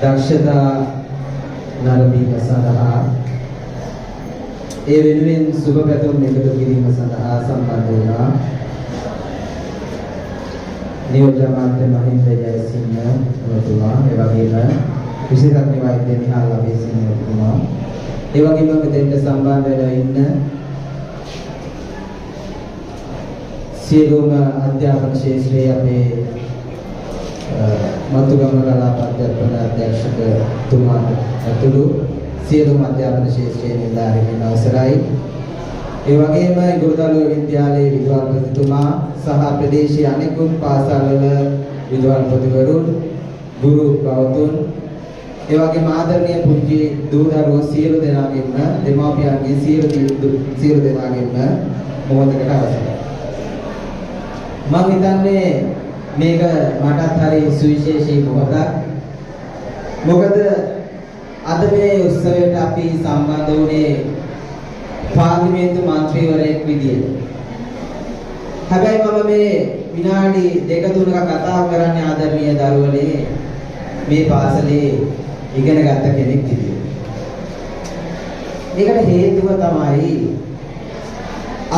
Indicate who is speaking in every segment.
Speaker 1: දක්ෂතා නරඹීම සඳහා ඒ වෙනුවෙන් සුබ පැතුම් එකතු කිරීම සඳහා සම්බන්ධ වුණා නියෝජ්‍ය අමාත්‍ය මහින්ද ජයසිංහ මහතුමා, ඒ වගේම විශේෂඥ වෛද්‍ය නිහාල් අබේසිංහ මහතුමා, ඒ වගේම මෙතෙන්ට සම්බන්ධ වෙලා ඉන්න සියලුම අධ්‍යාපන ශාස්ත්‍රයේ අපේ මතුගම කලාප අධ්‍යාපන අධ්‍යක්ෂකතුමා ඇතුළු සියලුම අධ්‍යාපන ශාස්ත්‍රයේ නිලධාරීන් අවසරයි. ඒ වගේම ගුරුදළුව විද්‍යාලයේ විද්‍යාපතිතුමා සහ ප්‍රදේශීය අනෙකුත් පාසල්වල විද්‍යාපතිවරුන්, ගුරු බවතුන්, ඒ වගේම ආදරණීය පුංචි දූ දරුවෝ සියලු දෙනාගෙන්ම දෙමාපියන්ගේ සියලු දෙනාගෙන්ම මොහොතකට අවසරයි. මම හිතන්නේ මේක මටත් හරි සුවිශේෂී මොහොතක්. මොකද අද මේ උත්සවයට අපි සම්බන්ධ වුණේ පාර්ලිමේන්තු මන්ත්‍රීවරයෙක් විදියට. හැබැයි මම මේ විනාඩි 2-3ක කතා කරන්නේ ආදරණීය දරුවනේ මේ පාසලේ ඉගෙන ගත්ත කෙනෙක් විදියට. ඒකට හේතුව තමයි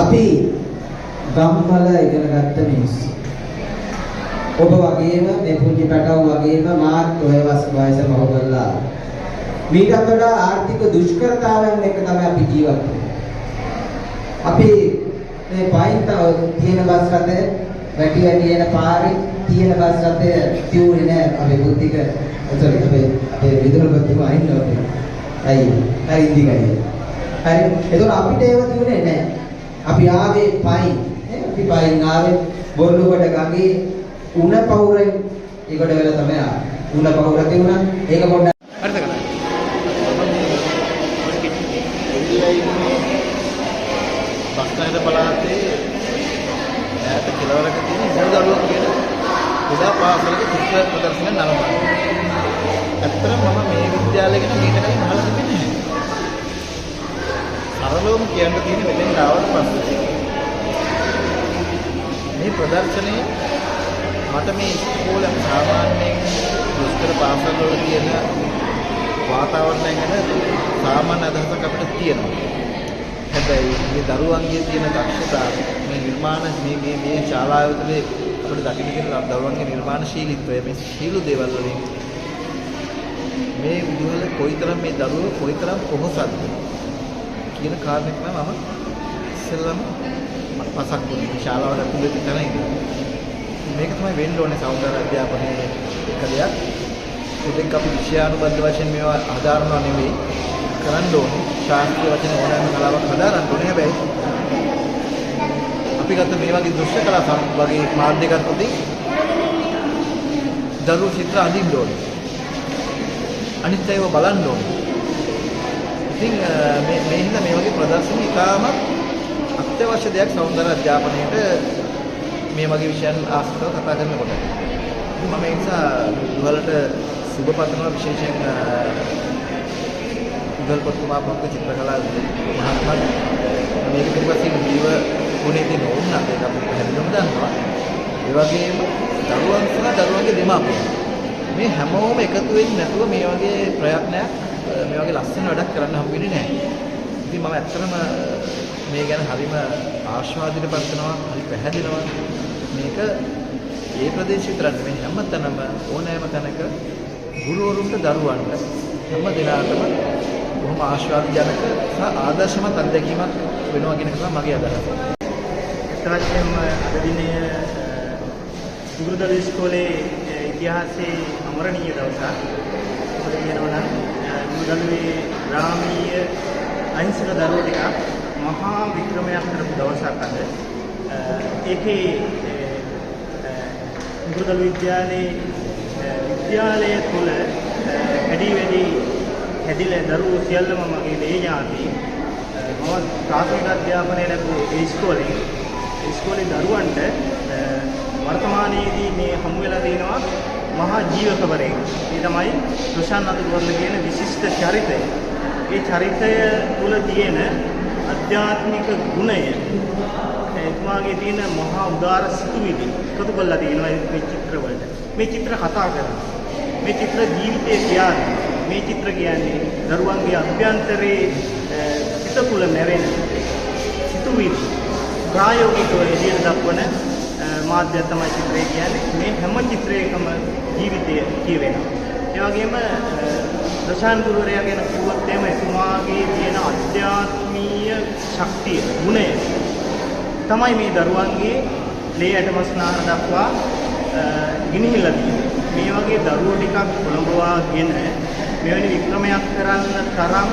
Speaker 1: අපි ගම්වල ඉගෙන ගත්ත මිනිස්සු. ඔබ වගේම මේ පුංචි පැටව වගේම මාත් ඔය වයස බහු කරලා මීට වඩා ආර්ථික දුෂ්කරතාවයන් එක්ක තමයි අපි ජීවත් වෙන්නේ. අපි මේ පයින්ත තියෙන බස් රථය වැටි යන පාරේ තියෙන බස් රථය තියුනේ නෑ අපේ බුද්ධික අපේ විදුලපතිතුමා ඉන්නවා. හරි ඉදිරියයි. හරි එතකොට අපිට ඒව තියුනේ නෑ. අපි ආවේ පයින් අපි පයින් ආවේ බොරුකොට ගඟේ උණ පවුරෙන් ඒකට වෙලා තමයි ආවේ. උණ පවුර තියුණා ඒක පොඩ්ඩක්
Speaker 2: හරිද කරා. බස්නාහිර පළාතේ ඈත කෙළවරක තියෙන ගුරුදළුවක් කියන කුඩා පාසලක චිත්‍ර ප්‍රදර්ශනයක් නරඹනවා. ඇත්තටම මම මේ විද්‍යාලය ගැන මීට කලින් අහලා තිබෙන්නේ නැහැ. සරලවම කියන්න තියෙන්නේ මෙතෙන් ආවට පස්සේ මේ ප්‍රදර්ශනයේ මට මේ ඉස්කෝලේ සාමාන්‍යයෙන් දුෂ්කර පාසල්වල තියෙන වාතාවරණය ගැන සාමාන්‍ය අදහසක් අපිට තියෙනවා. හැබැයි මේ දරුවන්ගේ තියෙන දක්ෂතා මේ නිර්මාණ මේ ශාලාව තුළ අපිට දකින්න තියෙන දරුවන්ගේ නිර්මාණශීලීත්වය මේ සීල දේවල් වලින් මේ විදුවල කොයිතරම් මේ දරුවෝ කොයිතරම් පොහොසත්ද කියන කාරණේ තමයි මම ඉස්සෙල්ලාම පසක් වුණේ. මේ ශාලාවට ඇතුළේ තැන ඉඳලා මේක තමයි වෙන්න ඕනේ සෞන්දර්ය අධ්‍යාපනයේ එක දෙයක්. ඒකෙන් අපි විෂයානුබද්ධ වශයෙන් මේවා ආධාරණව නෙවෙයි කරන්න ඕනේ. ශාස්ත්‍රීය වචන ඕනෑම කලාවක් හදාරන්න ඕනේ. හැබැයි අපි ගත්ත මේ වගේ දෘශ්‍ය කලා වගේ මාධ්‍ය ගත්තොත් දරුවෝ චිත්‍ර අඳින්න ඕනේ. අනිත් ඒවා බලන්න ඕනේ. ඉතින් මේ හින්දා මේ වගේ ප්‍රදර්ශන ඉතාම අත්‍යවශ්‍ය දෙයක් සෞන්දර්ය අධ්‍යාපනයේට මේ වගේ විෂයන් ආස්තව කතා කරනකොට. මම ඒ නිසා දුවලට සුබ පතනවා විශේෂයෙන් දුවල්පතුමා පොත් චිත්‍රකලා මහත්මයා මේක පිළිපස්සින් ජීව ගුණේ තියෙන ඕනනම් ඒක අපි හැදෙන්නම දන්නවා. ඒ වගේම දරුවන් සහ දරුවන්ගේ දෙමාපියන් මේ හැමෝම එකතු වෙන්නේ නැතුව මේ වගේ ප්‍රයත්නයක් මේ වගේ ලස්සන වැඩක් කරන්න හම්බ වෙන්නේ නැහැ. ඉතින් මම ඇත්තටම මේ ගැන හරිම ආශාදිතපත් වෙනවා, හරි පැහැදිනවා. මේක ඒ ප්‍රදේශ විතරක් නෙවෙයි හැමතැනම ඕනෑම තැනක ගුරුවරුන්ට දරුවන්ට හැම දිනකටම බොහොම ආශාදජනක සහ ආදර්ශමත් අත්දැකීමක් වෙනවා කියන එක තමයි මගේ අදහස.
Speaker 3: එතවත්ම අද දිනේ ගුරුදළු ඉස්කෝලේ ඉතිහාසයේ අමරණීය දවසක්. මොකද කියනවා නම් ගුරුදළුවේ ග්‍රාමීය අහිංසක දරුවෝ ටික මහා වික්‍රමයක් කරපු දවසක් අද. ඒකේ ගුරුදළු විද්‍යාලය තුළ වැඩි හැදිලා දරුවෝ සියල්ලම මගේ දේ ඥාති. මම ප්‍රාථමික අධ්‍යාපනය ලැබුවේ ඒ ඉස්කෝලේ දරුවන්ට වර්තමානයේදී මේ හමු වෙලා තියෙනවා මහා ජීවකවරයෙක්. ඒ තමයි ප්‍රශාන්ත අතුරුවර්ල කියන විශිෂ්ට චරිතය. ඒ චරිතය තුළ තියෙන අධ්‍යාත්මික ගුණය එතුමාගේ තියෙන මහා උදාර සිතුවිලි එකතු කරලා තියෙනවා මේ චිත්‍රවලට. මේ චිත්‍ර කතා කරනවා. මේ චිත්‍ර ජීවිතයේ කියන්නේ මේ චිත්‍ර කියන්නේ දරුවන්ගේ අභ්‍යන්තරයේ සිත තුළ නැවෙන සිතුවිලි ප්‍රායෝගිකව එළියට දක්වන මාධ්‍ය තමයි චිත්‍රය කියන්නේ. මේ හැම චිත්‍රයකම ජීවිතය කියවෙනවා. ඒ වගේම දශාන් ගුරුවරයා ගැන කිව්වොත් එහෙම එතුමාගේ තියෙන අධ්‍යාත්මීය ශක්තිය ගුණය තමයි මේ දරුවන්ගේ ලේ ඇටම ස්නාන දක්වා ගෙනහිල්ලා තියෙන්නේ. මේ වගේ දරුවෝ ටිකක් කොළඹවාගෙන මෙවැනි වික්‍රමයක් කරන්න තරම්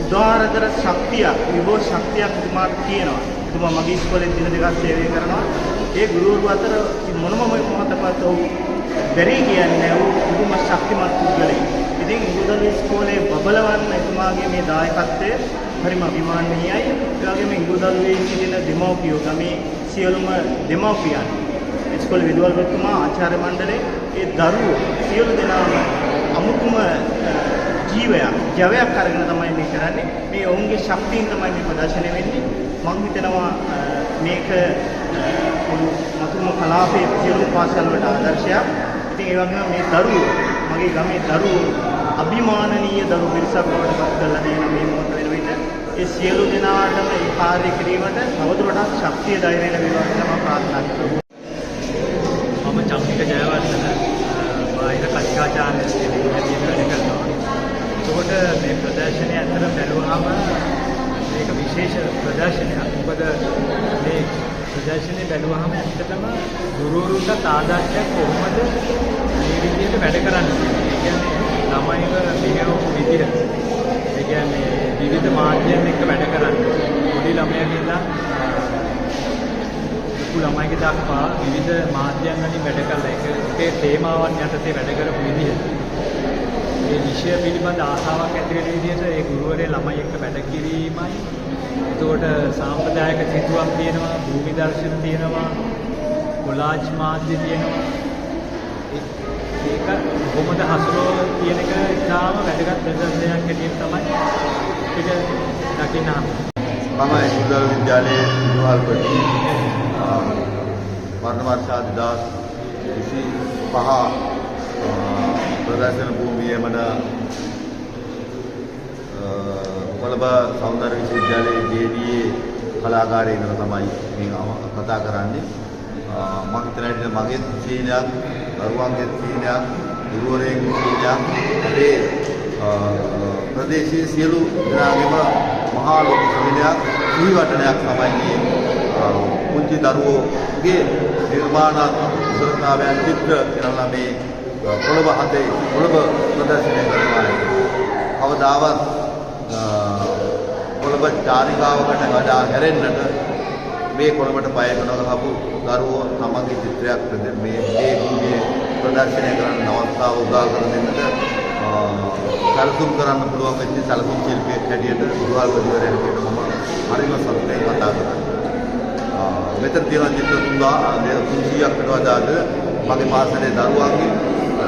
Speaker 3: උදාරතර ශක්තියක් විභව ශක්තියක් එතුමාට තියෙනවා. එතුමා මගේ ඉස්කෝලේ දින දෙකක් සේවය කරනවා. ඒ ගුරුවරු අතර මොනම මොහොතකවත් ඔහු බැරි කියන්නේ උතුම් ශක්තිමත් පුද්ගලෙක්. ඉතින් ඉංග්‍රීසි ඉස්කෝලේ බබලවන්න එතුමාගේ මේ දායකත්වය හරිම අභිමානනීයයි. ඒ වගේම ඉංග්‍රීසියේ සිටින දෙමව්පියෝ ගමේ සියලුම දෙමව්පියන් ඉස්කෝලේ විදුහල්පතිතුමා ආචාර්ය මණ්ඩලයේ ඒ දරුවෝ සියලු දෙනාම අමුතුම ජවයක් අරගෙන තමයි මේ කරන්නේ. මේ ඔවුන්ගේ ශක්තියෙන් තමයි මේ ප්‍රදර්ශනය වෙන්නේ. මම හිතනවා මේක මතුම කලාපයේ සියලු පාසල් වලට ආදර්ශයක්. ඉතින් ඒ වගේම මේ දරුවෝ මගේ ගමේ දරුවෝ අභිමානනීය දරුවෝ පිරිසක් බවට පත් කරලා තියෙන මේ මොහොත වෙන විට ඒ සියලු දෙනාටම මේ කාර්ය කිරීමට තවදුරටත් ශක්තිය ධෛර්යය ලැබේවා කියලා මම ප්‍රාර්ථනා කරනවා.
Speaker 4: මම චම්මික ජයවර්ධන බාහිර කතිකාචාර්ය ශ්‍රේණියේ වැඩ කරනවා. එතකොට මේ ප්‍රදර්ශනය අතර බැලුවාම මේක විශේෂ ප්‍රදර්ශනයක්. මොකද මේ ප්‍රදර්ශනය බැලුවාම ඇත්තටම ගුරුවරුන්ට ආදර්ශයක් කොහොමද මේ විදිහට වැඩ කරන්නේ. ඒ කියන්නේ ළමයිව මෙහෙවපු විදිහ. ඒ කියන්නේ විවිධ මාධ්‍යයන් එක්ක වැඩ කරන්නේ. පොඩි ළමයාගේ ඉඳන් ලොකු ළමයිගේ දක්වා විවිධ මාධ්‍යයන් වලින් වැඩ කරලා ඒකේ තේමාවන් යටතේ වැඩ කරපු විදිහ. මේ විෂය පිළිබඳ ආසාවක් ඇති වෙන විදිහට ඒ ගුරුවරයා ළමයි එක්ක වැඩ කිරීමයි. එතකොට සාම්ප්‍රදායික සිතුවම් තියෙනවා, භූමි දර්ශන තියෙනවා, කොලාජ් මාධ්‍ය තියෙනවා. ඒක කොහොමද හසුරුව කියන එක ඉතාම වැදගත් ප්‍රදර්ශනයක් හැටියට තමයි ඒක දකින්න හම්බෙන්නේ.
Speaker 5: මම ඉංග්‍රීසි විද්‍යාලයේ විදුහල්පති වර්ණ වර්ෂා 2025 ප්‍රදර්ශන භූමියේමද කොළඹ සෞන්දර්ය විශ්වවිද්‍යාලයේ JDA කලාකාරයේ ඉඳලා තමයි මේ කතා කරන්නේ. මම හිතන්නේ මගේ සීනයක්, දරුවන්ගේ සීනයක්, ගුරුවරයෙකුගේ සීනයක් අපේ ප්‍රදේශයේ සියලු දෙනාගේම මහා ලොකු සීනයක්, ජීවටනයක් තමයි මේ පුංචි දරුවෝගේ නිර්මාණාත්මක කුසලතාවයන් චිත්‍ර කරලා මේ කොළඹ හතේ කොළඹ ප්‍රදර්ශනය කරනවා. කවදාවත් කොළඹ චාරිකාවකට වඩා හැරෙන්නට මේ කොළඹට පය ගනගහපු දරුවෝ තමන්ගේ චිත්‍රයක් මේ ප්‍රදර්ශනය කරන්න අවස්ථාව උදා කර දෙන්නට සැලසුම් කරන්න පුළුවන් වෙච්ච සැලසුම් ශිල්පියෙක් හැටියට විදුහල්පතිවරයෙක් හැටියට මම හරිම සතුටින් කතා කරනවා. මෙතන තියෙන චිත්‍ර 300කට වඩාද මගේ පාසලේ දරුවන්ගේ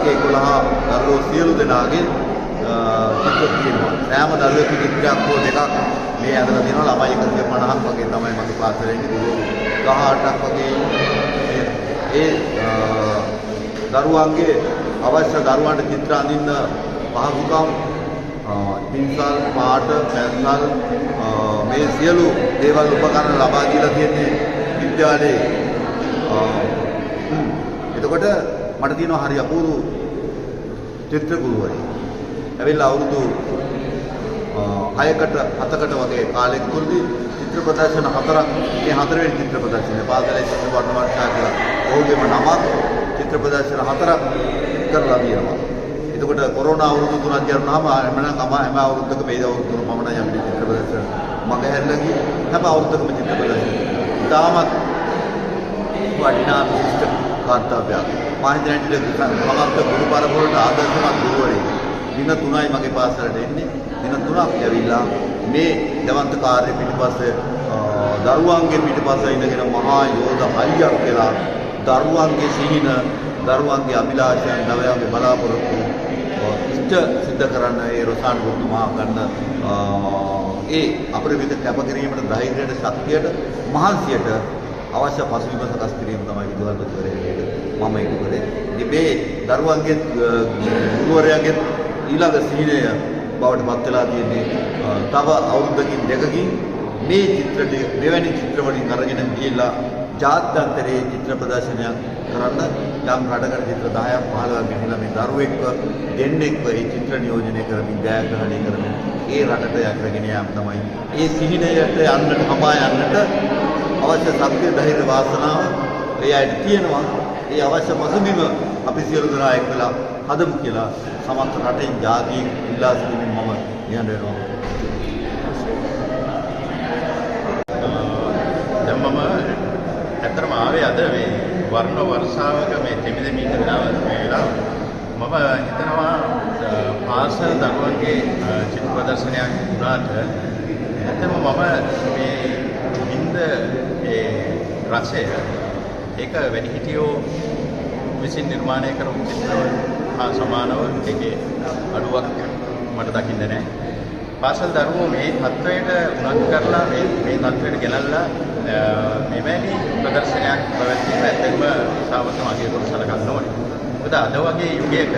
Speaker 5: 11 දරුවෝ සියලු දෙනාගේ චිත්‍ර තියෙනවා. සෑම දරුවෙකුගේ චිත්‍රයක් හෝ දෙකක් මේ ඇඳලා තියෙනවා. ළමයි 150ක් වගේ තමයි මගේ පාසලේ ඉන්නේ. 18ක් වගේ ඒ දරුවන්ගේ අවශ්‍ය දරුවන්ට චිත්‍ර අඳින්න පහසුකම් පින්සල් පාට පැන්සල් මේ සියලු දේවල් උපකරණ ලබා දීලා තියෙන්නේ විද්‍යාලයේ. එතකොට මට තියෙනවා හරි අපූර්ව චිත්‍ර ගුරුවරයෙක්. ඇවිල්ලා අවුරුදු 6කට 7කට වගේ කාලෙක තුරදී චිත්‍ර ප්‍රදර්ශන 4ක් මේ 4 වෙනි චිත්‍ර ප්‍රදර්ශනය පාසලේ චිත්‍ර වර්ණ වර්ෂා කියලා ඔහුගේම නමක් චිත්‍ර ප්‍රදර්ශන 4ක් කරලා තියෙනවා. එතකොට කොරෝනා අවුරුදු 3ක් ගියාම හැම අවුරුද්දකම මේ අවුරුදු 3 පමණයි අපිට චිත්‍ර ප්‍රදර්ශන මග හැරලා ගියේ. හැම අවුරුද්දකම චිත්‍ර ප්‍රදර්ශන. තාමත් වටිනා විශිෂ්ට කාර්යයක්. මාහිතන්ට මමත් ගුරු පරපුරට ආදර්ශමත් ගුරුවරයෙක්. දින 3යි මගේ පාසලට එන්නේ. දින 3ක් ඇවිල්ලා මේ දවන්ත කාර්ය පිටිපස්සේ දරුවන්ගේ පිටිපස්සේ ඉඳගෙන මහා යෝධ හයියක් කියලා දරුවන්ගේ සිහින, දරුවන්ගේ අභිලාෂයන්, දරුවන්ගේ බලාපොරොත්තු ඉෂ්ට සිද්ධ කරන්න ඒ රොසාන් ගුරුතුමා ගන්න ඒ අපරිමිත කැපකිරීමට, ධෛර්යයට, ශක්තියට, මහන්සියට අවශ්‍ය පසුබිම සකස් කිරීම තමයි විදුහල්පතිවරයෙක් මම ඒක කරේ. ඉතින් මේ දරුවන්ගේ ගුරුවරයාගේ ඊළඟ සිහිනය බවට පත් වෙලා තියෙන්නේ තව අවුරුද්දකින් දෙකකින් මේ චිත්‍රය මෙවැනි චිත්‍ර වලින් අරගෙන ගියලා ජාත්‍යන්තරයේ චිත්‍ර ප්‍රදර්ශනයක් කරන්න යම් රටකට චිත්‍ර 10ක් 15ක් ගෙනලා මේ දරුවෙක්ව දෙන්නෙක්ව ඒ චිත්‍ර නියෝජනය කරමින් ජයග්‍රහණය කරමින් ඒ රටට යකරගෙන යාම තමයි ඒ සිහිනයට යන්නට හමා යන්නට අවශ්‍ය ශක්තිය ධෛර්ය වාසනාව ඒ අයට තියෙනවා. ඒ අවශ්‍ය පසුබිම අපි සියලු දෙනා එක්කලා හදමු කියලා සමස්ත රටෙන් ජාතියෙන් ඉල්ලා සිටින්න මම නිහඬ වෙනවා.
Speaker 2: දැන් මම ඇත්තටම ආවේ අද මේ වර්ණ වර්ෂාවක මේ දෙමිදෙමින් වෙලාව මම හිතනවා පාසල් දරුවන්ගේ චිත්‍ර ප්‍රදර්ශනයක් වුණාට ඇත්තටම මම මේ හින්ද ඒ රසය ඒක වැඩිහිටියෝ විසින් නිර්මාණය කරපු චිත්‍රවල හා සමානව ඒකේ අඩුවක් මට දකින්න නැහැ. පාසල් දරුවෝ මේ තත්වයට උනන්දු කරලා මේ තත්වයට ගෙනල්ලා මෙවැනි ප්‍රදර්ශනයක් පැවැත්වීම ඇත්තටම සාවතම අගයකට සලකන්න ඕනේ. මොකද අද වගේ යුගයක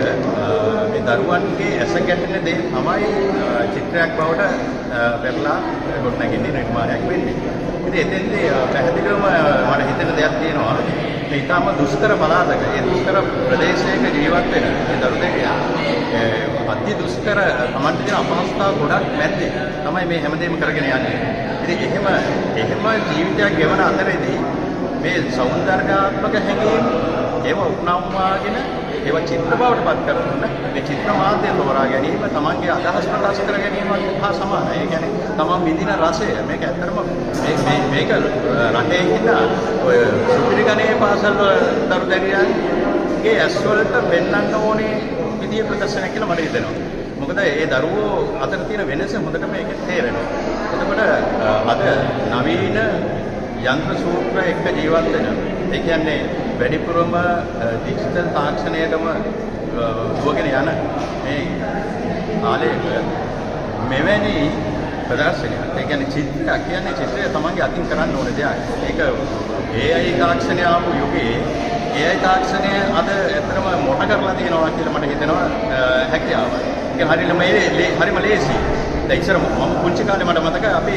Speaker 2: මේ දරුවන්ගේ ඇස ගැටෙන දේ තමයි චිත්‍රයක් බවට පෙරලා ගොඩනගන්නේ නිර්මාණයක් වෙන්නේ. ඉතින් එතෙන්දී පැහැදිලිවම මට හිතෙන දෙයක් තියෙනවා. මේ ඊටම දුෂ්කර පළාතක, ඒ දුෂ්කර ප්‍රදේශයක ජීවත් වෙන මේ දරු දෙවියන් අති දුෂ්කර සමන්ත දින අපහසුතාව ගොඩක් මැද්දේ තමයි මේ හැමදේම කරගෙන යන්නේ. ඉතින් එහෙම ජීවිතයක් ගෙවන අතරේදී මේ සෞන්දර්යාත්මක හැඟීම් ඒව උපනම්වාගෙන ඒව චිත්‍ර බවට පත් කරගන්න මේ චිත්‍ර මාධ්‍ය තෝරා ගැනීම තමන්ගේ අදහස් ප්‍රකාශ කර ගැනීම හා සමානයි. ඒ කියන්නේ තමන් විඳින රසය මේක ඇත්තටම මේක රටේ ඉන්න ඔය සුපිරිගණේ පාසල් දරු දැරියන්ගේ ඇස් වලට පෙන්වන්න ඕනේ විදිය ප්‍රදර්ශනයක් කියලා මට හිතෙනවා. මොකද ඒ දරුවෝ අතර තියෙන වෙනස හොඳට මේකෙන් තේරෙනවා. එතකොට අද නවීන යන්ත්‍ර සූත්‍ර එක්ක ජීවත් වෙන ඒ කියන්නේ වැඩිපුරම ඩිජිටල් තාක්ෂණයටම දුවගෙන යන මේ කාලයක මෙවැනි ප්‍රදර්ශනයක් ඒ කියන්නේ චිත්‍රයක් කියන්නේ චිත්‍රය තමන්ගේ අතින් කරන්න ඕන දෙයක්. ඒක AI තාක්ෂණය ආපු යුගයේ AI තාක්ෂණය අද ඇත්තටම මොට කරලා තියෙනවා කියලා මට හිතෙනවා හැකියාව. ඒක හරිම ලේසි. දැන් ඉස්සර මම පුංචි කාලේ මට මතකයි අපි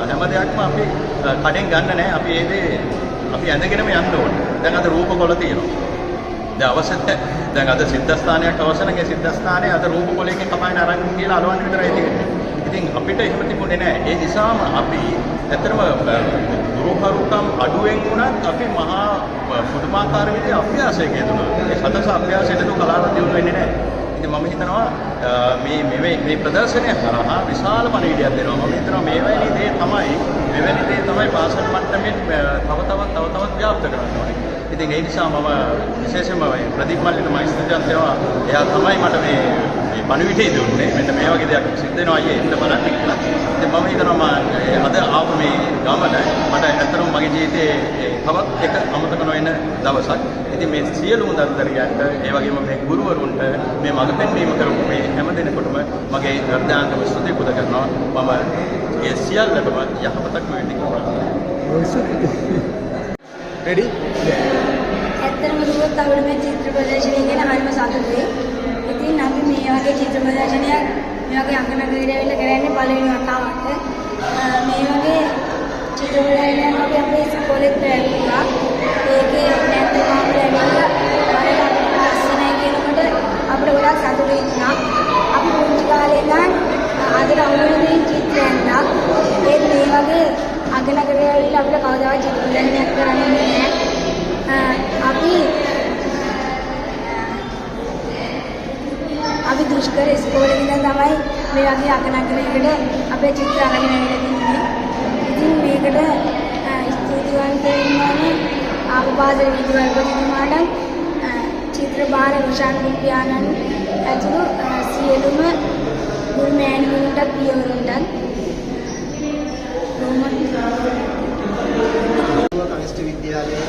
Speaker 2: හැම දෙයක්ම අපි කඩෙන් ගන්න නැහැ. අපි ඒ දේ අපි ඇඳගෙනම යන්න ඕනේ. දැන් අද රූපකොළ තියෙනවා. දැන් අවශ්‍ය දැන් අද සිද්ධාස්ථානයක් අවශ්‍ය නැහැ. ඒ සිද්ධාස්ථානයේ අද රූපකොළයකින් කපයින අරන් කියලා අලවන්න විතරයි තියෙන්නේ. ඉතින් අපිට එහෙම තිබුණේ නැහැ. ඒ නිසාම අපි ඇත්තටම ගුරුහරුකම් අඩුවෙන් වුණත් අපි මහා පුදුමාකාර විදිහේ අභ්‍යාසයක යෙදුණා. ඒ සතස අභ්‍යාසයට දු කලාව දියුණු වෙන්නේ නැහැ. ඉතින් මම හිතනවා මේ ප්‍රදර්ශනය කරා විශාල පණිවිඩයක් දෙනවා. මම හිතනවා මෙවැනි දේ තමයි පාසල් මට්ටමින් තව ව්‍යාප්ත කරන්න ඕනේ. ඉතින් ඒ නිසා මම විශේෂයෙන්ම ප්‍රදීප් මල්ලිට මම ස්තුතිවන්ත වෙනවා. එයා තමයි මට මේ පණිවිඩය දුන්නේ. මෙන්න මේ වගේ දෙයක් සිද්ධ වෙනවා අයියේ එන්න බලන්න කියලා. ඉතින් මම හිතනවා අද ආපු මේ ගමන මට ඇත්තටම මගේ ජීවිතේ තවත් එක අමතක නොවන දවසක්. ඉතින් මේ සියලුම දරුදරියන්ට ඒ වගේම මේ ගුරුවරුන්ට මේ මඟ පෙන්වීම කරපු මේ හැම දෙනෙකුටම මගේ හෘදයාංගම ස්තුති පුද කරනවා. මම ඒ සියල්ලටම යහපතක්ම වෙන්න කියලා.
Speaker 1: රෙඩි?
Speaker 6: ඇත්තටම දුවත් අවුල මේ චිත්‍ර ප්‍රදර්ශනය ගැන හරිම සතුටුයි. ඉතින් අපි මේ වගේ චිත්‍ර ප්‍රදර්ශනයක් මේ වගේ අංගනගරයට ඇවිල්ලා කරන්නේ පළවෙනි වතාවට. මේ වගේ චිත්‍ර ප්‍රදර්ශනයක් අපි අපේ ඉස්කෝලේත් ඇවිල්ලා ඒකේ නැත්නම් අපිට ඇවිල්ලා බලලා ලස්සනයි කියනකොට අපිට ගොඩක් සතුටුයි වුණා. අපි පුංචි කාලේ ඉඳන් ආදර අවුලේ චිත්‍රයන්ලා මේ වගේ අංගනගරයට ඇවිල්ලා අපිට කවදාවත් චිත්‍ර ප්‍රදර්ශනයක් කරන්නේ නැහැ. අපි දුෂ්කර ඉස්කෝලේ ඉඳන් තමයි මේ වගේ අගනගරයකට අපේ චිත්‍ර අරගෙන ඇවිල්ලා තින්නේ. ඉතින් මේකට ස්තුතිවන්ත වෙන්නේ ආපපාදේ විද්‍යාවල්පතිතුමාට චිත්‍ර බාල රොෂාන් විද්‍යානන් ඇතුළු සියලුම ගුරු මෑණිවරුන්ට පියවරුන්ට
Speaker 7: කනිෂ්ඨ විද්‍යාලයේ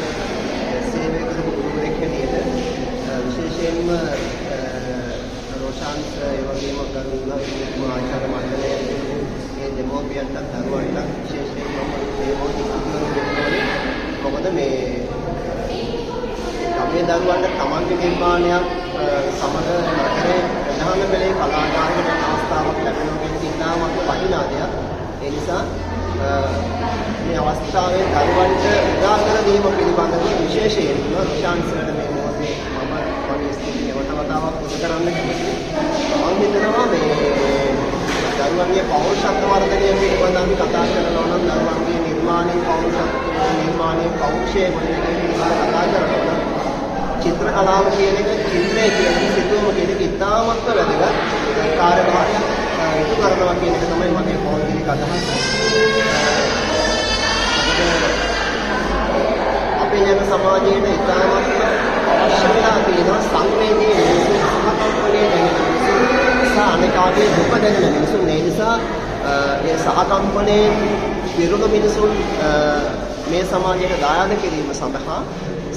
Speaker 7: සේවය කරපු ගුරුවරයෙක් හැටියට විශේෂයෙන්ම රෝෂාන්ත් ඒ වගේම කරුණා ආචාර්ය මණ්ඩලයේ ඒ දෙමෝපියන්ට දරුවන්ට විශේෂයෙන්ම මේ මොහොතේ මොකද මේ අපේ දරුවන්ට තමන්ගේ නිර්මාණයක් සමග නගරේ ප්‍රධාන පෙළේ කලාකාරකට අවස්ථාවක් ලැබෙනවා කියන සිතාමත් වටිනා දෙයක්. ඒ නිසා මේ අවස්ථාවේ දරුවන්ට උදාකර දීම පිළිබඳව විශේෂයෙන්ම රුෂාන් සර්ට මේ මොහොතේ මම වගේ ස්තුතිය වතාවක් පුද කරන්න කැමතියි. මම හිතනවා මේ දරුවන්ගේ පෞරුෂත්ව වර්ධනය පිළිබඳව අපි කතා කරනවා නම් දරුවන්ගේ නිර්මාණයේ පෞරුෂත්ව නිර්මාණයේ පෞරුෂය පිළිබඳව කතා කරනවා නම් චිත්‍ර කලාව කියන එක චිත්‍රය කියන සිතුවම කියන එක ඉතාමත් වැදගත් කාර්යභාරයක් ඉටු කරනවා කියන එක තමයි මගේ පෞද්ගලික අදහස. අපේ යන සමාජයේ ඉතාමත් අවශ්‍යතා තියෙනවා සංවේදී මිනිසුන් සහකම්පනයේ දැනෙන මිනිසුන් අනේකාගේ දුක දැනෙන මිනිසුන්. ඒ නිසා ඒ සහකම්පනයේ විරුද්ධ මිනිසුන් මේ සමාජයට දායාද කිරීම සඳහා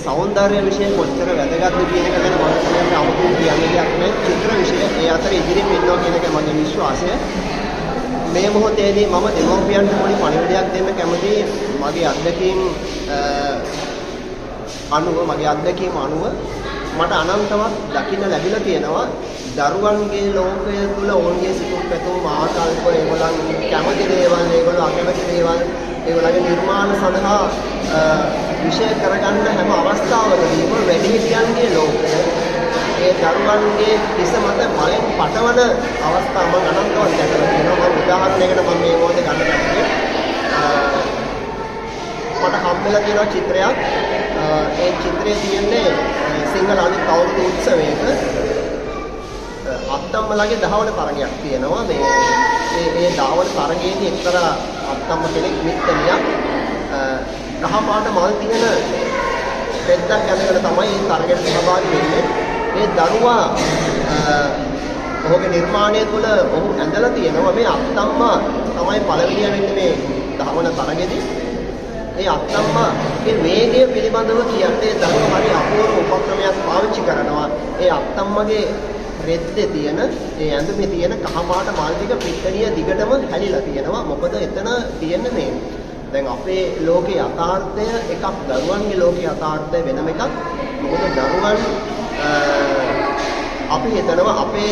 Speaker 7: සෞන්දර්ය විෂය කොච්චර වැදගත්ද කියන එක ගැන මම කියන්නේ අමුතුවෙන් කියන්නේ දෙයක් නෑ. චිත්‍ර විෂය ඒ අතර ඉදිරියෙන් ඉන්නවා කියන එක මගේ විශ්වාසය. මේ මොහොතේදී මම දෙමව්පියන්ට පොඩි පණිවිඩයක් දෙන්න කැමතියි. මගේ අත්දැකීම් අනුව මට අනන්තවත් දකින්න ලැබිලා තියෙනවා. දරුවන්ගේ ලෝකය තුල ඔවුන්ගේ සිතුම් පැතුම් ආකල්ප ඒගොල්ලන් කැමති දේවල් ඒගොල්ලෝ අකමැති දේවල් ඒගොල්ලන්ගේ නිර්මාණ සඳහා විශේෂ කරගන්න හැම අවස්ථාවකදීම වැඩිහිටියන්ගේ ලෝකය ඒ දරුවන්ගේ කිස මත බලෙන් පටවන අවස්ථා මම අනන්තවත් දැකලා තියෙනවා. මම උදාහරණයකට මම මේ මොහොතේ ගන්න කැමතියි. මට හම්බෙලා තියෙන චිත්‍රයක්. ඒ චිත්‍රයේ තියෙන්නේ සිංහල අලුත් අවුරුදු උත්සවයක අත්තම්මලාගේ දහවන තරගයක් තියෙනවා. මේ දහවන තරගයේදී එක්තරා අත්තම්ම කෙනෙක් මිත්තණියක් කහ පාට මල් තියෙන පෙත්තක් ඇඳගෙන තමයි මේ තරගයට සහභාගී වෙන්නේ. මේ දරුවා ඔහුගේ නිර්මාණය තුළ ඔහු ඇඳලා තියෙනවා මේ අත්තම්මා තමයි පළවෙනිය වෙන්නේ මේ දහවන තරගෙදී. ඒ අත්තම්මාගේ වේගය පිළිබඳව කියන්නේ දරුවා හරි අපූර්ව උපක්‍රමයක් පාවිච්චි කරනවා. ඒ අත්තම්මගේ රෙද්දේ තියෙන ඒ ඇඳුමේ තියෙන කහ පාට මල් ටික පිටණිය දිගටම හැලිලා තියෙනවා. මොකද එතන තියෙන්නේ මේ දැන් අපේ ලෝකේ යථාර්ථය එකක්, දරුවන්ගේ ලෝකේ යථාර්ථය වෙනම එකක්. මොකද දරුවන් අපි හිතනවා අපි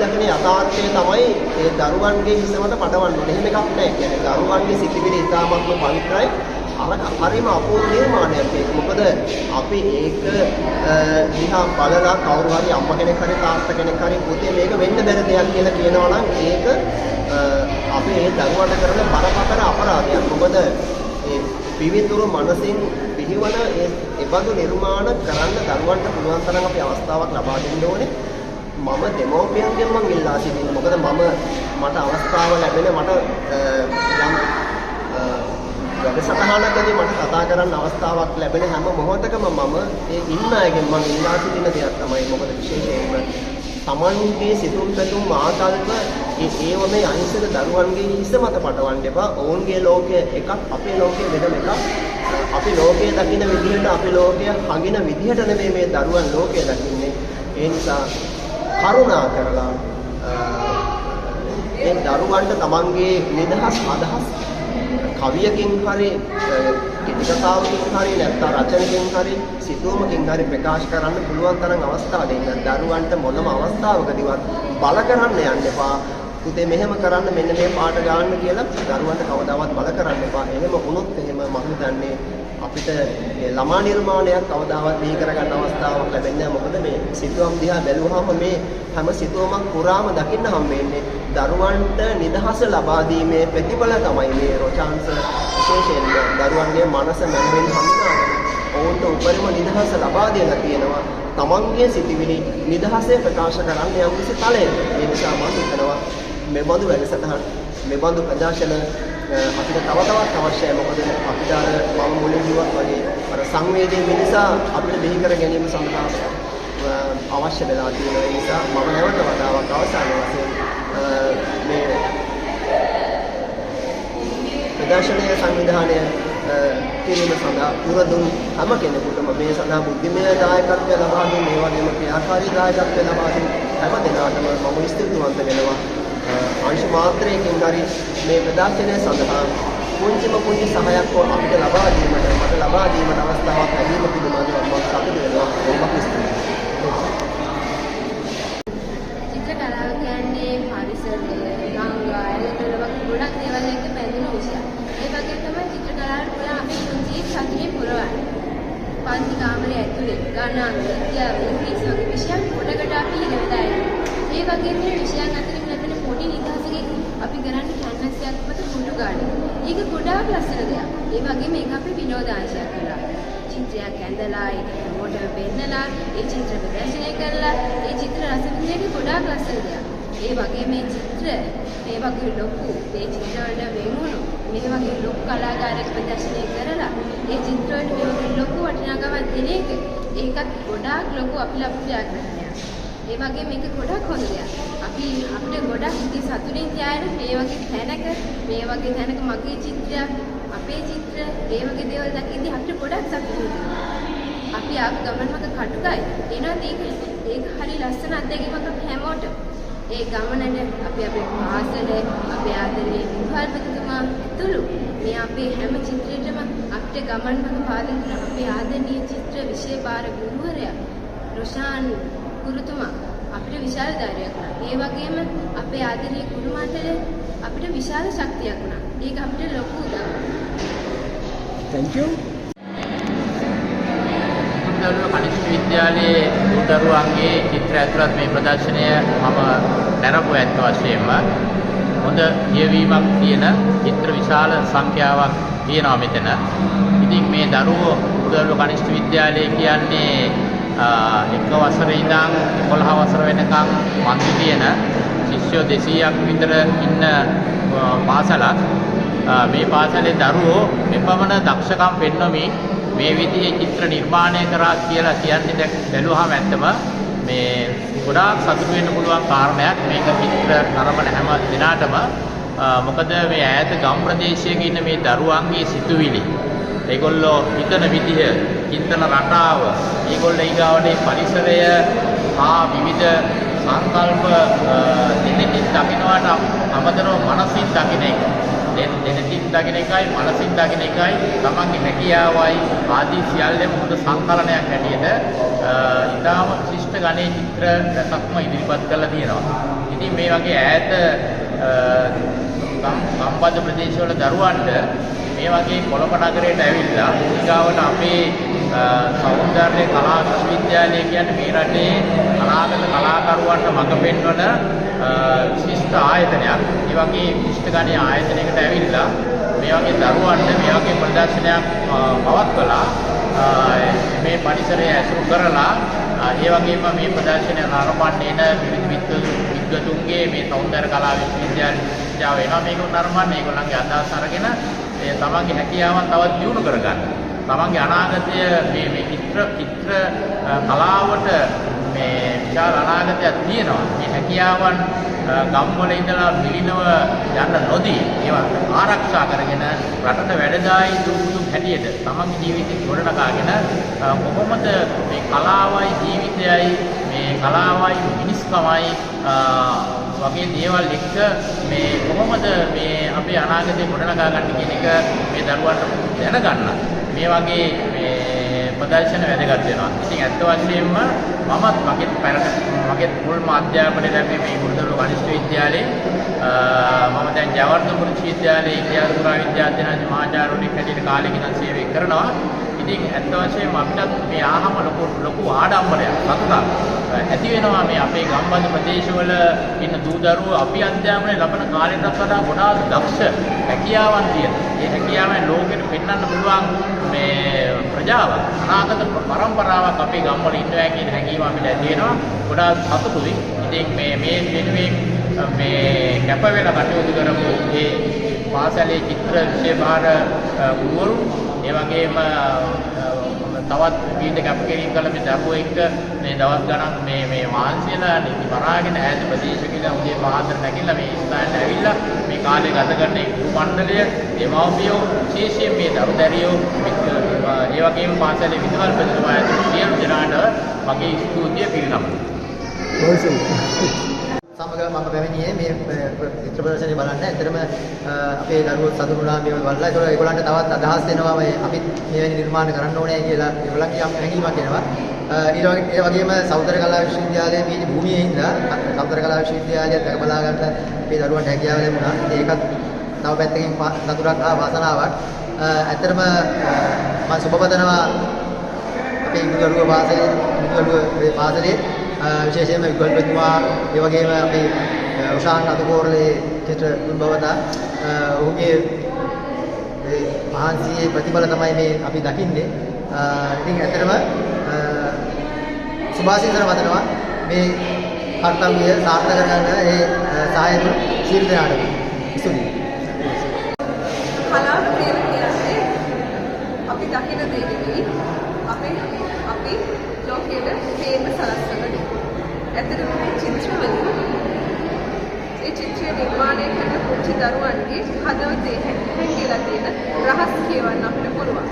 Speaker 7: දකින යථාර්ථය තමයි ඒ දරුවන්ගේ හිස මත පටවන්න ඕනේ. එහෙම එකක් නැහැ. කියන්නේ දරුවන්ගේ සිතිවිලි ඉතාමත්ම පවිත්‍රායි. හරිම අපූර්ව නිර්මාණයක් ඒක. මොකද අපි ඒක දිහා බලලා කවුරු හරි අම්මා කෙනෙක් හරි තාත්තා කෙනෙක් හරි පුතේ මේක වෙන්න බැරි දෙයක් කියලා කියනවා නම් ඒක අපි ඒ දරුවන්ට කරන බරපතල අපරාධයක්. මොකද ඒ පිවිතුරු මනසින් පිළිවන ඒ බඳු නිර්මාණ කරන්න දරුවන්ට පුළුවන් තරම් අපි අවස්ථාවක් ලබා දෙන්න ඕනේ. මම දෙමව්පියන්ගෙන් මම ඉල්ලා සිටින්නේ. මොකද මට අවස්ථාව ලැබෙන මට යම් වැඩසටහනකදී මට කතා කරන්න අවස්ථාවක් ලැබෙන හැම මොහොතකම මම ඒ ඉන්න අයගෙන් මම ඉල්ලා සිටින දෙයක් තමයි. මොකද විශේෂයෙන්ම තමන්ගේ සිතුම් පැතුම් ආකල්ප ඒව මේ අහිංසක දරුවන්ගේ හිස මත පටවන්න එපා. ඔවුන්ගේ ලෝකය එකක්, අපේ ලෝකය වෙනම එකක්. අපි ලෝකය දකින විදිහට අපි ලෝකය හඟින විදිහට නෙමෙයි මේ දරුවන් ලෝකය දකින්නේ. ඒ නිසා කරුණා කරලා ඒ දරුවන්ට තමන්ගේ නිදහස් අදහස් කවියකින් හරි කතාවකින් හරි නැත්නම් රචනකින් හරි සිතුවමකින් හරි ප්‍රකාශ කරන්න පුළුවන් තරම් අවස්ථා දෙන්න. දරුවන්ට මොනම අවස්ථාවකදීවත් බල කරන්න යන්න එපා. පුතේ මෙහෙම කරන්න මෙන්න මේ පාට ගන්න කියලා දරුවන්ට කවදාවත් බල කරන්න එපා. එහෙම වුණොත් එහෙම මම හිතන්නේ අපිට ළමා නිර්මාණයක් කවදාවත් බිහි කරගන්න අවස්ථාවක් ලැබෙන්නේ නැහැ. මොකද මේ සිතුවම් දිහා බැලුවාම මේ හැම සිතුවමක් පුරාම දකින්න හම්බෙන්නේ දරුවන්ට නිදහස ලබා දීමේ ප්‍රතිඵල තමයි මේ රොචාන්ස විශේෂයෙන්ම දරුවන්ගේ මනස මැනවින් හඳුනාගෙන ඔවුන්ට උපරිම නිදහස ලබා දෙලා තියෙනවා. තමන්ගේ සිතිවිලි නිදහසේ ප්‍රකාශ කරන්න යම්කිසි තලයක. ඒ නිසා මම හිතනවා මෙබඳු වැඩසටහන් මෙබඳු ප්‍රදර්ශන අපිට තව තවත් අවශ්‍යයි. මොකද අපිට අර මම මුලින් කිව්වා වගේ අර සංවේදී මිනිසා අපිට බිහි කර ගැනීම සඳහා අවශ්‍ය වෙලා තියෙන නිසා මම නැවත වතාවක් අවසාන වශයෙන් මේ ප්‍රදර්ශනීය සංවිධානය කිරීම සඳහා පුරදුන් හැම කෙනෙකුටම මේ සඳහා බුද්ධිමය දායකත්වය ලබා දුන් මේ වගේම ක්‍රියාකාරී දායකත්වය ලබා දුන් හැම දෙනාටම මම ස්තුතිවන්ත වෙනවා. අංශ මාත්‍රයකින් හරි මේ ප්‍රදර්ශනය සඳහා පුංචිම පුංචි සහයක් අපිට ලබා දීමට මට ලබා දීමට අවස්ථාවක් ලැබීම පිළිබඳව මම සතුටු වෙනවා. ඔබට ස්තුතියි.
Speaker 8: චිත්‍ර කලාව කියන්නේ පරිසරය, ගංගා, ඇලදොල වගේ ගොඩක් දේවල් එක්ක බැඳුණු විෂයක්. ඒ වගේ තමයි චිත්‍ර කලාවට පුළුවන් අපේ පුංචි සතුටින් පුරවන්න. පන්ති කාමරය ඇතුලේ ගණන්, විද්‍යාව, ඉංග්‍රීසි වගේ විෂයන් ගොඩකට අපි ඉගෙනලා ඉන්නවා. ඒ වගේ මේ විෂයන් අතරින් ලැබෙන පොඩි නිදහසකින් අපි කරන්නේ කැන්වස් එකක් මත ෆොටෝ ගන්න. ඒක ගොඩාක් ලස්සන දෙයක්. ඒ වගේ මේක අපේ විනෝදාංශයක් කරලා. චිත්‍රයක් ඇඳලා ඒක මොඩල් පෙන්නලා ඒ චිත්‍ර ප්‍රදර්ශනය කරලා ඒ චිත්‍ර රස විඳින ගොඩාක් ලස්සන දෙයක්. ඒ වගේ මේ චිත්‍ර මේ වගේ ලොකු මේ චිත්‍ර වල වෙනුණු මේ වගේ ලොකු කලාකාරයෙක් ප්‍රදර්ශනය කරලා ඒ චිත්‍ර වලට මේ වගේ ලොකු වටිනාකමක් දෙන එක ඒකත් ගොඩාක් ලොකු අපිලප්තියක් නෑ. ඒ වගේ මේක ගොඩක් හොඳ දෙයක්. අපිට ගොඩක් ඉති සතුටින් තියාගෙන මේ වගේ තැනක මගේ චිත්‍රයක් අපේ චිත්‍ර ඒ වගේ දේවල් දකිද්දී අපිට ගොඩක් සතුටුයි. අපි ආපු ගමන් මත කටුකයි එනවා ඒක හරි ලස්සන අත්දැකීමක් අපේ හැමෝටම. ඒ ගමනට අපි අපේ පාසල අපේ ආදරණීය විභාල්පතිතුමා ඇතුළු මේ අපේ හැම චිත්‍රයකම අපිට ගමන් මත පාදක අපේ ආදරණීය චිත්‍ර විෂය භාර ගුරුවරයා රොෂාන් ගුරුතුමා අපිට විශාල ධෛර්යයක් වුණා. ඒ වගේම අපේ ආදරණීය ගුරු මණ්ඩලය අපිට විශාල ශක්තියක් වුණා. ඒක අපිට ලොකු උදාහරණයක්.
Speaker 1: Thank you.
Speaker 9: දරුව කනිෂ්ඨ විද්‍යාලයේ දරුවන්ගේ චිත්‍ර ඇතුළත් මේ ප්‍රදර්ශනය මම නැරඹුවා ඇත්ත වශයෙන්ම හොඳ කියවීමක් තියෙන චිත්‍ර විශාල සංඛ්‍යාවක් තියෙනවා මෙතන. ඉතින් මේ දරුවෝ දරුව කනිෂ්ඨ විද්‍යාලය කියන්නේ එක වසරේ ඉඳන් 11 වසර වෙනකම් මන්ති තියෙන ශිෂ්‍යෝ 200ක් විතර ඉන්න පාසලක්. මේ පාසලේ දරුවෝ මෙපමණ දක්ෂකම් පෙන්වමින් මේ විදිහේ චිත්‍ර නිර්මාණය කරා කියලා කියන්නේ බැලුවහම ඇත්තම මේ ගොඩාක් සතුටු වෙන්න පුළුවන් කාරණයක්. මේක චිත්‍ර නරඹන හැම දිනාටම මොකද මේ ඈත ගම් ප්‍රදේශයක ඉන්න මේ දරුවන්ගේ සිතුවිලි ඒගොල්ලෝ හිතන විදිහ චින්තන රටාව ඒගොල්ලෝ ඊගාවනේ පරිසරය හා විවිධ සංකල්ප දෙනෙතින් දකින්නට අමතරව මනසින් දකින්න එක දෙනෙතින් දකින්න එකයි මනසින් දකින්න එකයි තමන්ගේ හැකියාවයි ආදී සියල්ලම හොඳ සංකලනයක් හැටියට ඉතාම ශිෂ්ට ගණේ චිත්‍ර රසක්ම ඉදිරිපත් කරලා තියෙනවා. ඉතින් මේ වගේ ඈත ගම්බද ප්‍රදේශවල දරුවන්ට මේ වගේ කොළඹ නගරයට ඇවිල්ලා ඊගාවට අපේ සෞන්දර්ය කලා විශ්වවිද්‍යාලය කියන්නේ මේ රටේ අනාගත කලාකරුවන්ට මඟ පෙන්වන විශිෂ්ට ආයතනයක්. ඒ වගේ විශිෂ්ට ගණයේ ආයතනයකට ඇවිල්ලා මේ වගේ දරුවන්ට මේ වගේ ප්‍රදර්ශනයක් පවත්වලා මේ පරිසරය ඇසුරු කරලා ඒ වගේම මේ ප්‍රදර්ශනය නරඹන්න එන විද්වතුන්ගේ මේ සෞන්දර්ය කලා විශ්වවිද්‍යාල වෙනවා මේක නරඹන්න ඒගොල්ලන්ගේ අදහස් අරගෙන ඒ තමන්ගේ හැකියාවන් තවත් දියුණු කරගන්න. තමන්ගේ අනාගතය මේ චිත්‍ර කලාවට මේ විශාල අනාගතයක් තියෙනවා. මේ හැකියාවන් ගම්වල ඉඳලා මිලිනව යන්න නොදී ඒවා ආරක්ෂා කරගෙන රටට වැඩදායි දුක් හැටියට තමන්ගේ ජීවිතේ ගොඩනගාගෙන කොහොමද මේ කලාවයි ජීවිතයයි මේ කලාවයි මිනිස්කමයි වගේ දේවල් එක්ක මේ කොහොමද මේ අපේ අනාගතේ ගොඩනගා ගන්න කියන එක මේ දරුවන්ට දැනගන්න මේ වගේ මේ ප්‍රදර්ශන වැදගත් වෙනවා. ඉතින් ඇත්ත වශයෙන්ම මමත් මගේ මුල්ම අධ්‍යාපනය ලැබුවේ මේ ගුරුදරුව කනිෂ්ඨ විද්‍යාලයේ මම දැන් ජයවර්ධනපුර විශ්වවිද්‍යාලයේ ඉතිහාස පුරා විද්‍යාඥයන් මහාචාර්යවරයෙක් හැටියට කාලෙක ඉඳන් සේවය කරනවා. ඉතින් ඇත්ත වශයෙන්ම අපිට මේ ආහම ලොකු ආඩම්බරයක් සතුටක් ඇති වෙනවා මේ අපේ ගම්බද ප්‍රදේශවල ඉන්න දූ දරුවෝ අපි අධ්‍යාපනය ලබන කාලයටත් වඩා ගොඩාක් දක්ෂ හැකියාවන් තියෙන. ඒ හැකියාවෙන් ලෝකෙට පෙන්වන්න පුළුවන් මේ ප්‍රජාවක් අනාගත පරම්පරාවක් අපේ ගම්වල ඉන්නවා කියන හැඟීම අපිට ඇති වෙනවා. ගොඩාක් සතුටුයි. ඉතින් මේ වෙනුවෙන් මේ කැප වෙලා කටයුතු කරපු ඒ පාසලේ චිත්‍ර විෂය භාර ගුරුවරු ඒ වගේම තවත් විවිධ කැපකිරීම් කළ මේ දරුවෝ එක්ක මේ දවස් ගණන් මේ මාංශයලා නිදි පරාගෙන ඈත ප්‍රදේශයක ඉඳන් උදේ පාන්දර නැගිටලා මේ ස්ථානට ඇවිල්ලා මේ කාලය ගත කරන ගුරු මණ්ඩලය දෙමව්පියෝ විශේෂයෙන් මේ දරු දැරියෝ ඒ වගේම පාසලේ විද්‍යාල ප්‍රතිතුමා සියලු දෙනාට මගේ ස්තුතිය පිරිනමනවා.
Speaker 7: සමග
Speaker 10: මම පැමිණියේ මේ චිත්‍ර ප්‍රදර්ශනය බලන්න. ඇත්තටම අපේ දරුවෝ සතුටු වුණා මේව බලලා. ඒක ඒගොල්ලන්ට තවත් අදහස් දෙනවා මේ අපිත් මෙවැනි නිර්මාණ කරන්න ඕනේ කියලා ඒගොල්ලන්ගේ යම් හැඟීමක් එනවා. ඒ වගේම සෞන්දර්ය කලා විශ්වවිද්‍යාලයේ මේ භූමියේ ඉඳලා සෞන්දර්ය කලා විශ්වවිද්‍යාලය දැක බලා ගන්න අපේ දරුවන්ට හැකියාව ලැබුණා. ඒකත් තව පැත්තකින් සතුටක් හා වාසනාවක්. ඇත්තටම මම සුබපතනවා අපේ ඉංග්‍රීසි පාසලේ විශේෂයෙන්ම විකල්පතුමා ඒ වගේම අපේ උෂාන් අතුකෝරලේ චිත්‍ර දුර්බවතා ඔහුගේ මහන්සියේ ප්‍රතිඵල තමයි මේ අපි දකින්නේ. ඉතින් ඇත්තටම සුභාශිංසන වදනවා මේ කර්තව්‍ය සාර්ථක කරගන්න ඒ සහාය දුන් සියලු දෙනාටම ස්තුතියි.
Speaker 11: කලාව කියන්නේ අපි දකින දේ නෙවෙයි අපි ලෝකෙට හේම සලස්වන දේ. ඇත්තටම මේ චිත්‍රවල ඒ චිත්‍රය නිර්මාණය කරන පුංචි දරුවන්ගේ හදවතේ හැංගිලා තියෙන රහස් කියවන්න අපිට පුළුවන්.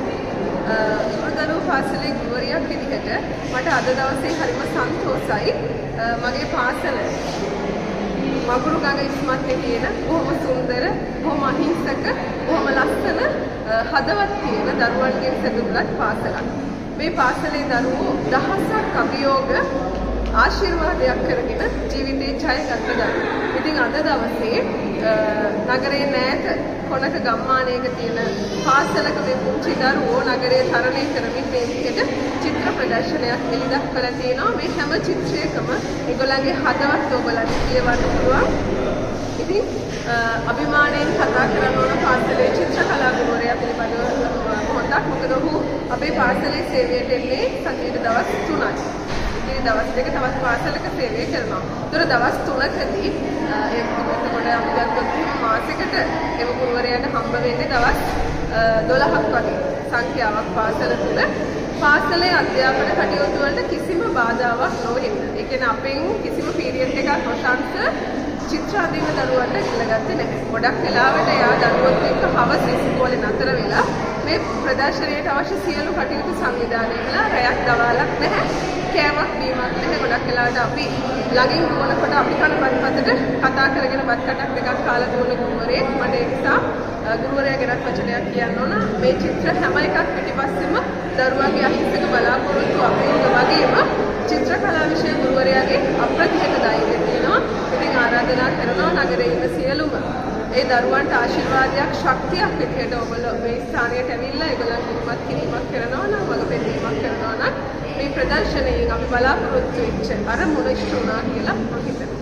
Speaker 11: ගුරුදරුවෝ පාසලේ ගුරුවරියක් විදිහට මට අද දවසේ හරිම සන්තෝෂයි මගේ පාසල මගුරු ගඟ ඉස්මත්තේ තියෙන බොහොම සුන්දර, බොහොම අහිංසක, බොහොම ලස්සන හදවත් තියෙන දරුවන්ගෙන් සැදුරුලත් පාසලක්. මේ පාසලේ දරුවෝ දහසක් අභියෝග ආශිර්වාදයක් කරගෙන ජීවිතේ ජය ගත්ත දරුවෝ. ඉතින් අද දවසේ නගරේ නැත කොනක ගම්මානයක තියෙන පාසලක මේ පුංචි දරුවෝ නගරේ තරණය කරමින් මේ විදිහට චිත්‍ර ප්‍රදර්ශනයක් එළිදක්වලා තියෙනවා. මේ හැම චිත්‍රයකම ඒගොල්ලන්ගේ හදවත් ඔයගොල්ලන්ට කියවන්න පුළුවන්. ඉතින් අභිමාණයෙන් කතා කරන්න ඕන පාසලේ චිත්‍ර කලා ගුරුවරයා පිළිබඳව පොඩ්ඩක්. මොකද ඔහු අපේ පාසලේ සේවයට එන්නේ සතියේ දවස් 3යි. ඉතින් දවස් දෙක තවත් පාසලක සේවය කරනවා. ඒතර දවස් 3කදී එතකොට අපි ගත්තොත් මාසෙකට එම ගුරුවරයාට හම්බ වෙන්නේ දවස් 12ක් වගේ සංඛ්‍යාවක් පාසල තුල. පාසලේ අධ්‍යාපන කටයුතු වලට කිසිම බාධාවක් නොවේ. ඒ කියන්නේ අපෙන් කිසිම පීරියඩ් එකක් නොසන්ස චිත්‍ර අදින දරුවන්ට ඉල්ලගත්තේ නැහැ. ගොඩක් වෙලාවට එයා දරුවොත් එක්ක හවස ඉස්කෝලේ නතර වෙලා මේ ප්‍රදර්ශනයට අවශ්‍ය සියලු කටයුතු සංවිධානය කළා. රැයක් දවාලක් නැහැ. කෑමක් බීමක් නැහැ. ගොඩක් වෙලාවට අපි ළඟින් දුවනකොට අපි කන බත්පතට කතා කරගෙන බත් කටක් දෙකක් කාලා දුවන ගුරුවරයෙක්. මට ඒ නිසා ගුරුවරයාගෙනත් වචනයක් කියන්න ඕන. මේ චිත්‍ර හැම එකක් පිටිපස්සෙම දරුවාගේ අහිංසක බලාපොරොත්තු අපේක වගේම චිත්‍ර කලා විෂය ගුරුවරයාගේ අප්‍රතිහත ධෛර්යය තියෙනවා. ඉතින් ආරාධනා කරනවා නගරේ ඉන්න සියලුම ඒ දරුවන්ට ආශිර්වාදයක් ශක්තියක් විදිහට ඔයගොල්ලෝ මේ ස්ථානයට ඇවිල්ලා ඒගොල්ලන් උපමත් කිරීමක් කරනවා නම් මඟ පෙන්වීමක් කරනවා නම් මේ ප්‍රදර්ශනයෙන් අපි බලාපොරොත්තු වෙච්ච අරමුණ ඉෂ්ට වුණා කියලා මම හිතනවා.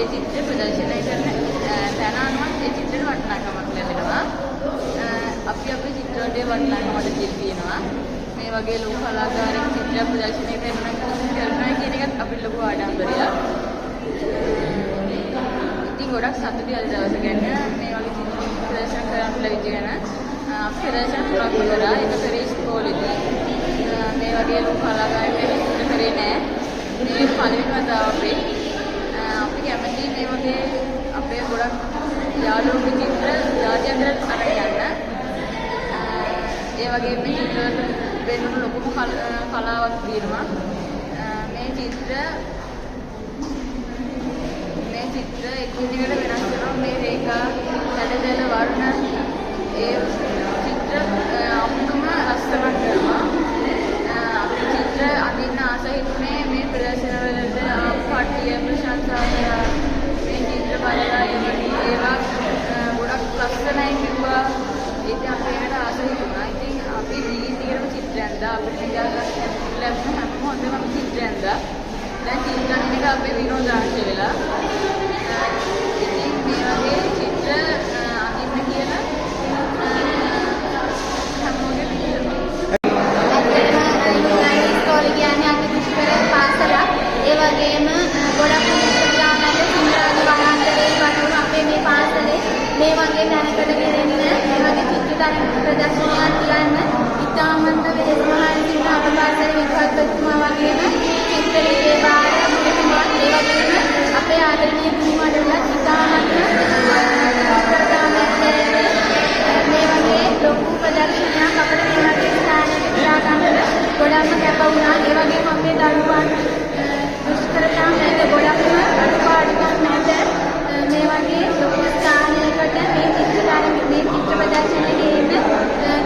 Speaker 8: ඒ චිත්‍ර ප්‍රදර්ශනය කරන තැන අනුව ඒ චිත්‍රෙට වටිනාකමක් ලැබෙනවා. අපි අපේ චිත්‍රවලට වටිනාකමක් තියෙනවා. මේ වගේ ලොකු කලාකාරයෙක් චිත්‍ර ප්‍රදර්ශනය කරනවා කියන එකත් අපිට ලොකු ආඩම්බරයක්. ඉතින් ගොඩක් සතුටුයි අද දවසේ ගැන මේ වගේ චිත්‍ර ප්‍රදර්ශන කරන්න ලැබිච්ච ගැන. අපි ප්‍රදර්ශන තුනක් කරා. එක කරේ ඉස්කෝලේදී. මේ වගේ ලොකු කලාකාරයෙක් චිත්‍ර කරේ නෑ. මේ පළවෙනි වතාව අපි කැමති මේ වගේ අපේ ගොඩක් යාළුවෝ චිත්‍ර ජාත්‍යන්තරයට අරගෙන යන්න. ඒ වගේ මේ චිත්‍රවල වෙනුණු ලොකුම කලාවක් තියෙනවා. මේ චිත්‍ර එකිනෙකට වෙනස් කරනවා. මේ රේඛා හැඩතල වර්ණ ඒ චිත්‍ර අමුතුම රසවත් කරනවා. අපේ චිත්‍ර අඳින්න ආස හිතුනේ මේ ප්‍රදර්ශනවලට කට්ටිය ප්‍රශංසා කරා. මේ චිත්‍ර බලලා ඒවා ගොඩක් ලස්සනයි කිව්වා. ඒක අපේට ආස හිතුණා. ඉතින් අපි දීගින්දිගටම චිත්‍ර ඇඳලා අපිට ලැබුණ හැම මොහොතේම චිත්‍ර ඇඳලා දැන් චිත්‍ර අඳින එක අපේ විනෝදාංශ වෙලා. ඉතින් මේ වගේ චිත්‍ර අඳින්න කියලා හැමෝගෙම ඉස්කෝලේ කියන්නේ අපි දුෂ්කර පාසලක්. ඒ වගේම ගොඩක් විද්‍යාලවල සිංහල වනාන්තරයේ වටුණු අපේ මේ පාසලේ මේ වගේ දැනකට ගෙනෙන්න මේ වගේ චිත්‍ර ප්‍රදර්ශනයක් තියන්න ඉතාමත් වෙහෙසමහල් සිංහ අප පාසලේ විද්‍යාත්මකතුමා වගේම චිත්‍ර විද්‍යාල මුලතුමා ඒ වගේම අපේ ආදරණීය තුමාලට ඉතාමත් මේ වගේ ලොකු ප්‍රදර්ශනයක් අපිට මේ වගේ ස්ථානයක තියාගන්න ගොඩක්ම කැප වුණා. ඒ වගේම අපේ දරුවන් දුෂ්කරතා නැත ගොඩක්ම අඩුපාඩුකම් නැත මේ වගේ ලොකු ස්ථානයකට මේ චිත්‍ර ප්‍රදර්ශනයේ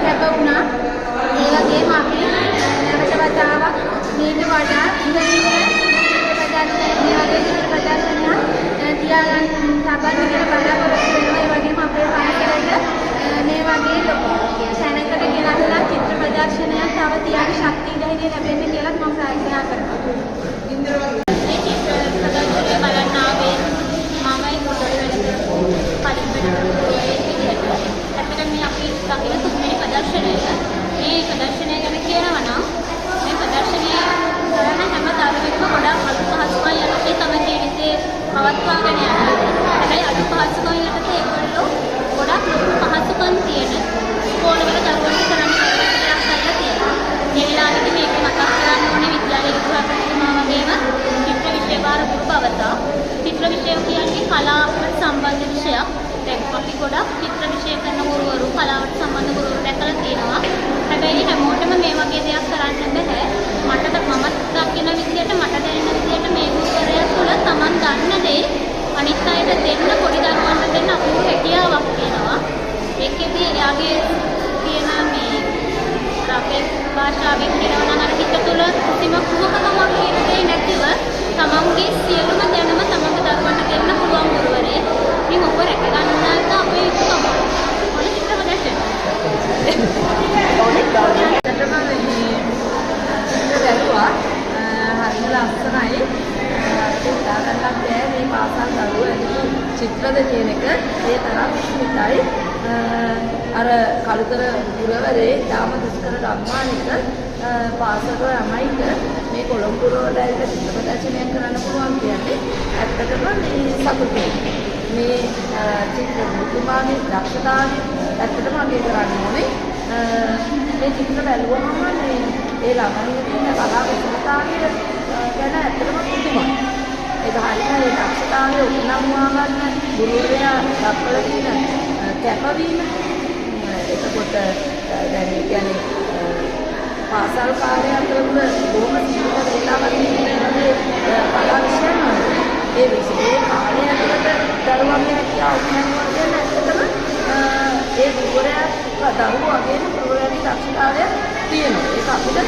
Speaker 8: කැප වුණා. ඒ වගේම අපි නැවත වතාවක් මේට වඩා ඉහළින් ප්‍රදර්ශනයක් තියාගන්න සබඳ කියලා බලාපොරොත්තු වෙනවා. ඒ වගේම අපේ පාසලට මේ වගේ ලොකු තැනකට ගෙනල්ලා චිත්‍ර ප්‍රදර්ශනයක් තව තියන්න ශක්තිය ධෛර්යය ලැබෙන්න කියලා මම ප්‍රාර්ථනා කරනවා. මේ චිත්‍ර ප්‍රදර්ශනය බලන්න ආවේ මමයි පොඩි වෙනකොට ඇත්තටම මේ අපි දකින තුන්වෙනි ප්‍රදර්ශනය මේ ප්‍රදර්ශනය ගැන කියනවා නම් මේ ප්‍රදර්ශනය කරන හැම දරුවෙක්ම ගොඩක් අපහසුකම් යටතේ තම ජීවිතේ පවත්වාගෙන යනවා. හැබැයි අපහසුකම් යටතේ ඒගොල්ලෝ ගොඩක් පහසුකම් තියෙන ස්කෝලවල දරුවන්ට කරන්න දෙයක් කරලා තියෙනවා. ඒ වෙලාවේදී මේක මතක් කරගන්න ඕනේ විද්‍යාලයේ විද්‍යාපතිතුමා වගේම චිත්‍ර විෂය භාර ගුරු බවතා. චිත්‍ර විෂය කියන්නේ කලාවට සම්බන්ධ විෂයක්. දැන් අපි ගොඩක් චිත්‍ර විෂය කරන ගුරුවරු කලාවට සම්බන්ධ ගුරුවරු දැකලා තියෙනවා. හැබැයි හැමෝටම මේ වගේ දෙයක් කරන්න බෑ. මම දකින විදිහට මට දැනෙන විදිහට මේ ගුරුවරයා තුළ Taman දන්න දේ අනිත් අයට දෙන්න පොඩි දරුවන්ට දෙන්න අපේ හැකියාවක් තියෙනවා. ඒකෙදි එයාගේ තියෙන මේ අපේ භාෂාවෙන් කියනවා නම් අර හිත තුළ කිසිම කුමකකමක් කියන්නේ නැතිව තමන්ගේ සියලුම දැනුම තමන්ගේ දරුවන්ට දෙන්න පුළුවන් ගුරුවරයෙක්. ඉතින් ඔබ රැක ගන්නත් අපේ යුතුකම. මොන චිත්‍ර ප්‍රදර්ශන?
Speaker 11: ලස්සනයි හිතාගන්නත් බෑ මේ පාසල් දරුවෝ චිත්‍රද කියන එක ඒ තරම් ස්මිතයි. අර කලුතර පුරවරේ යාම දුෂ්කර ගම්මානික පාසල ළමයිට මේ කොළඹ පුරවරට ඇවිත් චිත්‍ර ප්‍රදර්ශනයක් කරන්න පුළුවන් කියන්නේ ඇත්තටම මේ සතුටුයි. මේ චිත්‍ර මුතුමාගේ දක්ෂතාවය ඇත්තටම අගය කරන්න ඕනේ. මේ චිත්‍ර බැලුවම මේ ඒ ළමයිගේ තියෙන කලා විශේෂතාවය ගැන ඇත්තටම පුදුමයි. ඒක හරියට ඒ දක්ෂතාවය උපනම්වා ගන්න ගුරුවරයා දක්වලා තියෙන කැපවීම. එතකොට දැන් කියන්නේ පාසල් කාර්යය අතරම බොහොම සීමිත වේලාවක් තියෙනවානේ කලා විෂයන් වල. ඒ විෂයේ කාර්යය ඇතුළත දරුවන්ගේ හැකියාව උපනම්වා ගන්න ඇත්තටම ඒ ගුරුවරයා දරුවෝ වගේම ගුරුවරයාගේ දක්ෂතාවය තියෙනවා. ඒක අපිට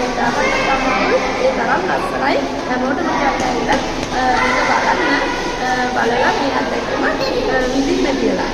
Speaker 11: හිතාගන්න තමයි ඒ තරම් ලස්සනයි. හැමෝටම කියන්න ඇවිල්ලා මේක බලන්න බලලා මේ අත්දැකීම විඳින්න කියලා.